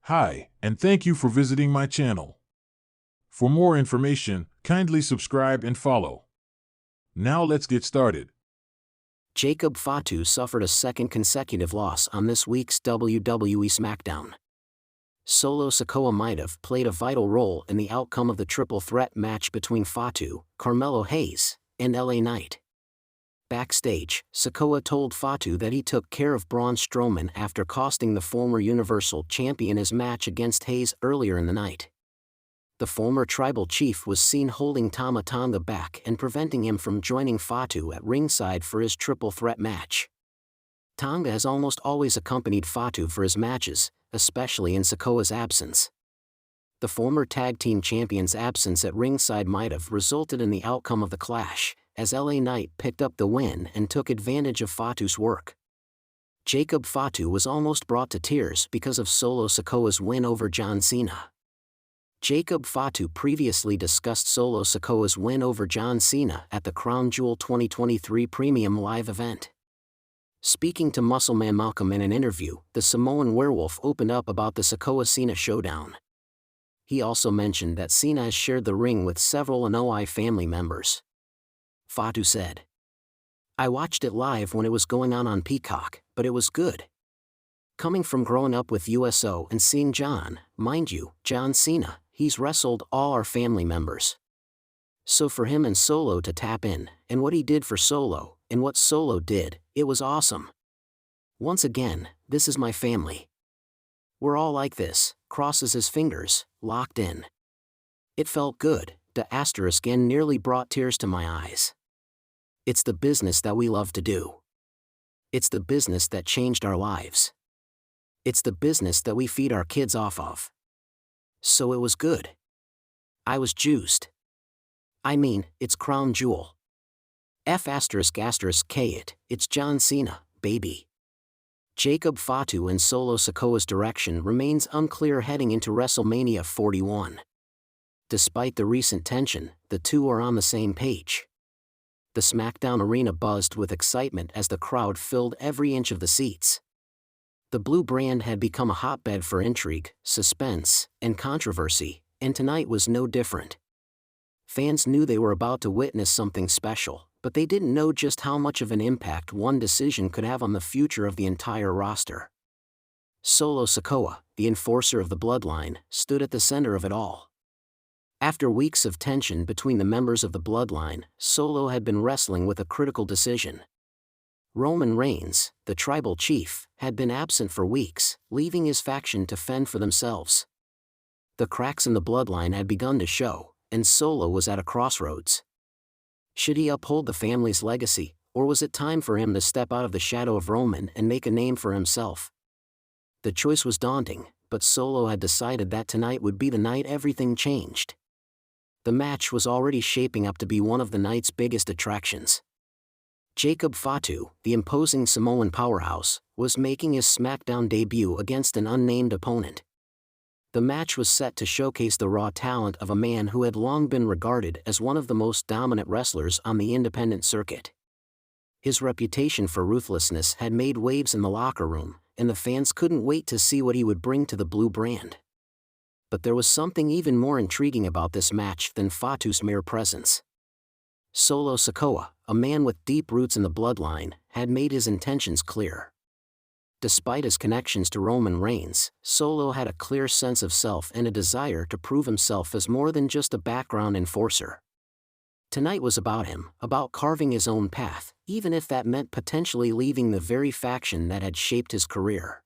Hi, and thank you for visiting my channel. For more information, kindly subscribe and follow. Now let's get started. Jacob Fatu suffered a second consecutive loss on this week's WWE SmackDown. Solo Sikoa might have played a vital role in the outcome of the triple threat match between Fatu, Carmelo Hayes, and LA Knight. Backstage, Sikoa told Fatu that he took care of Braun Strowman after costing the former Universal Champion his match against Hayes earlier in the night. The former tribal chief was seen holding Tama Tonga back and preventing him from joining Fatu at ringside for his triple threat match. Tonga has almost always accompanied Fatu for his matches, especially in Sikoa's absence. The former tag team champion's absence at ringside might have resulted in the outcome of the clash, as LA Knight picked up the win and took advantage of Fatu's work. Jacob Fatu was almost brought to tears because of Solo Sikoa's win over John Cena. Jacob Fatu previously discussed Solo Sikoa's win over John Cena at the Crown Jewel 2023 Premium Live event. Speaking to Muscleman Malcolm in an interview, the Samoan werewolf opened up about the Sikoa-Cena showdown. He also mentioned that Cena has shared the ring with several Anoa'i family members. Fatu said, "I watched it live when it was going on Peacock, but it was good. Coming from growing up with USO and seeing John, mind you, John Cena, he's wrestled all our family members. So for him and Solo to tap in, and what he did for Solo, and what Solo did, it was awesome. Once again, this is my family. We're all like this," crosses his fingers, locked in. "It felt good," the asterisk N nearly brought tears to my eyes. "It's the business that we love to do. It's the business that changed our lives. It's the business that we feed our kids off of. So it was good. I was juiced. I mean, it's Crown Jewel. F***K it's John Cena, baby." Jacob Fatu and Solo Sikoa's direction remains unclear heading into WrestleMania 41. Despite the recent tension, the two are on the same page. The SmackDown arena buzzed with excitement as the crowd filled every inch of the seats. The blue brand had become a hotbed for intrigue, suspense, and controversy, and tonight was no different. Fans knew they were about to witness something special, but they didn't know just how much of an impact one decision could have on the future of the entire roster. Solo Sikoa, the enforcer of the bloodline, stood at the center of it all. After weeks of tension between the members of the bloodline, Solo had been wrestling with a critical decision. Roman Reigns, the tribal chief, had been absent for weeks, leaving his faction to fend for themselves. The cracks in the bloodline had begun to show, and Solo was at a crossroads. Should he uphold the family's legacy, or was it time for him to step out of the shadow of Roman and make a name for himself? The choice was daunting, but Solo had decided that tonight would be the night everything changed. The match was already shaping up to be one of the night's biggest attractions. Jacob Fatu, the imposing Samoan powerhouse, was making his SmackDown debut against an unnamed opponent. The match was set to showcase the raw talent of a man who had long been regarded as one of the most dominant wrestlers on the independent circuit. His reputation for ruthlessness had made waves in the locker room, and the fans couldn't wait to see what he would bring to the blue brand. But there was something even more intriguing about this match than Fatu's mere presence. Solo Sikoa, a man with deep roots in the bloodline, had made his intentions clear. Despite his connections to Roman Reigns, Solo had a clear sense of self and a desire to prove himself as more than just a background enforcer. Tonight was about him, about carving his own path, even if that meant potentially leaving the very faction that had shaped his career.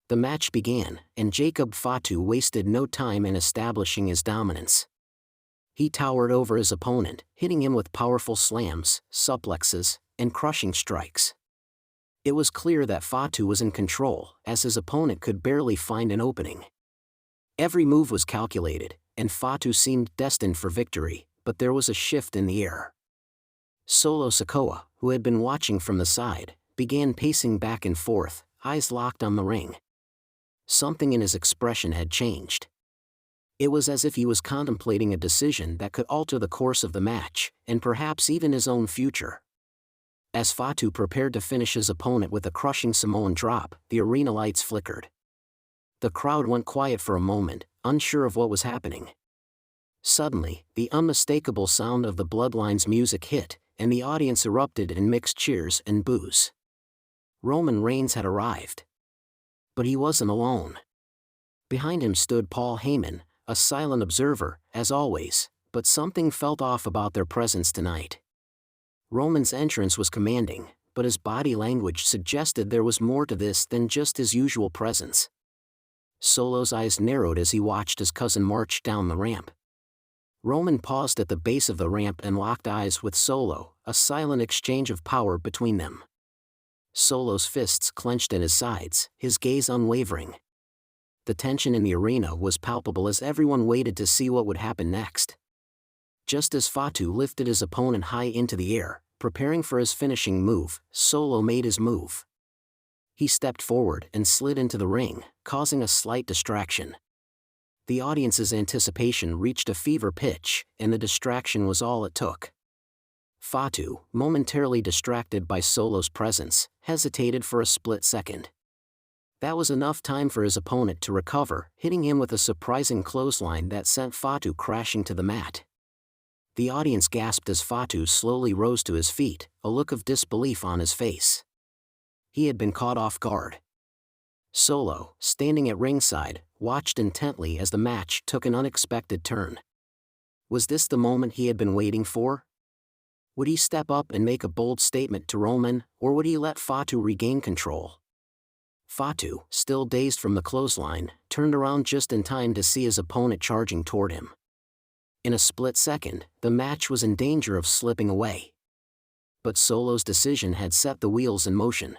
The match began, and Jacob Fatu wasted no time in establishing his dominance. He towered over his opponent, hitting him with powerful slams, suplexes, and crushing strikes. It was clear that Fatu was in control, as his opponent could barely find an opening. Every move was calculated, and Fatu seemed destined for victory, but there was a shift in the air. Solo Sikoa, who had been watching from the side, began pacing back and forth, eyes locked on the ring. Something in his expression had changed. It was as if he was contemplating a decision that could alter the course of the match, and perhaps even his own future. As Fatu prepared to finish his opponent with a crushing Samoan drop, the arena lights flickered. The crowd went quiet for a moment, unsure of what was happening. Suddenly, the unmistakable sound of the Bloodline's music hit, and the audience erupted in mixed cheers and boos. Roman Reigns had arrived. But he wasn't alone. Behind him stood Paul Heyman, a silent observer, as always, but something felt off about their presence tonight. Roman's entrance was commanding, but his body language suggested there was more to this than just his usual presence. Solo's eyes narrowed as he watched his cousin march down the ramp. Roman paused at the base of the ramp and locked eyes with Solo, a silent exchange of power between them. Solo's fists clenched at his sides, his gaze unwavering. The tension in the arena was palpable as everyone waited to see what would happen next. Just as Fatu lifted his opponent high into the air, preparing for his finishing move, Solo made his move. He stepped forward and slid into the ring, causing a slight distraction. The audience's anticipation reached a fever pitch, and the distraction was all it took. Fatu, momentarily distracted by Solo's presence, hesitated for a split second. That was enough time for his opponent to recover, hitting him with a surprising clothesline that sent Fatu crashing to the mat. The audience gasped as Fatu slowly rose to his feet, a look of disbelief on his face. He had been caught off guard. Solo, standing at ringside, watched intently as the match took an unexpected turn. Was this the moment he had been waiting for? Would he step up and make a bold statement to Roman, or would he let Fatu regain control? Fatu, still dazed from the clothesline, turned around just in time to see his opponent charging toward him. In a split second, the match was in danger of slipping away. But Solo's decision had set the wheels in motion.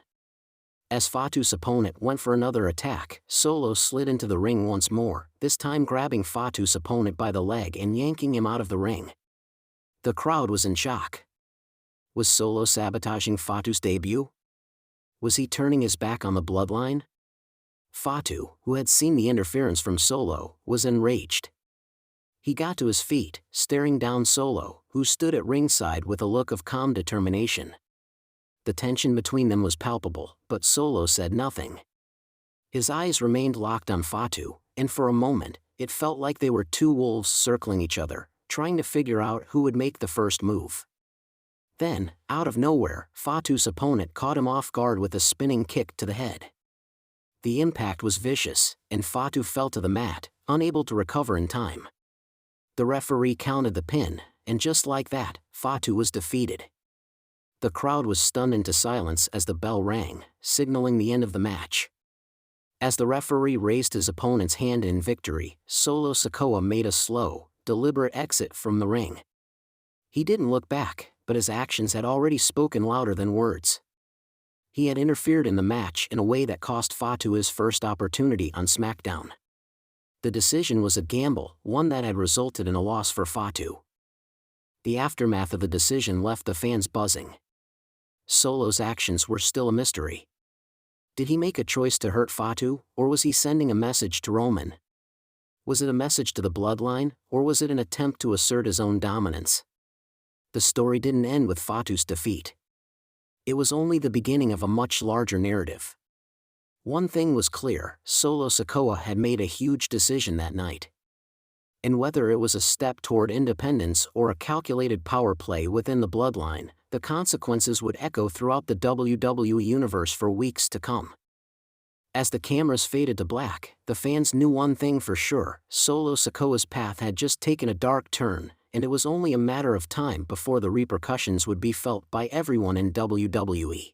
As Fatu's opponent went for another attack, Solo slid into the ring once more, this time grabbing Fatu's opponent by the leg and yanking him out of the ring. The crowd was in shock. Was Solo sabotaging Fatu's debut? Was he turning his back on the Bloodline? Fatu, who had seen the interference from Solo, was enraged. He got to his feet, staring down Solo, who stood at ringside with a look of calm determination. The tension between them was palpable, but Solo said nothing. His eyes remained locked on Fatu, and for a moment, it felt like they were two wolves circling each other, trying to figure out who would make the first move. Then, out of nowhere, Fatu's opponent caught him off guard with a spinning kick to the head. The impact was vicious, and Fatu fell to the mat, unable to recover in time. The referee counted the pin, and just like that, Fatu was defeated. The crowd was stunned into silence as the bell rang, signaling the end of the match. As the referee raised his opponent's hand in victory, Solo Sikoa made a slow, deliberate exit from the ring. He didn't look back, but his actions had already spoken louder than words. He had interfered in the match in a way that cost Fatu his first opportunity on SmackDown. The decision was a gamble, one that had resulted in a loss for Fatu. The aftermath of the decision left the fans buzzing. Solo's actions were still a mystery. Did he make a choice to hurt Fatu, or was he sending a message to Roman? Was it a message to the Bloodline, or was it an attempt to assert his own dominance? The story didn't end with Fatu's defeat. It was only the beginning of a much larger narrative. One thing was clear: Solo Sikoa had made a huge decision that night. And whether it was a step toward independence or a calculated power play within the Bloodline, the consequences would echo throughout the WWE universe for weeks to come. As the cameras faded to black, the fans knew one thing for sure: Solo Sikoa's path had just taken a dark turn, and it was only a matter of time before the repercussions would be felt by everyone in WWE.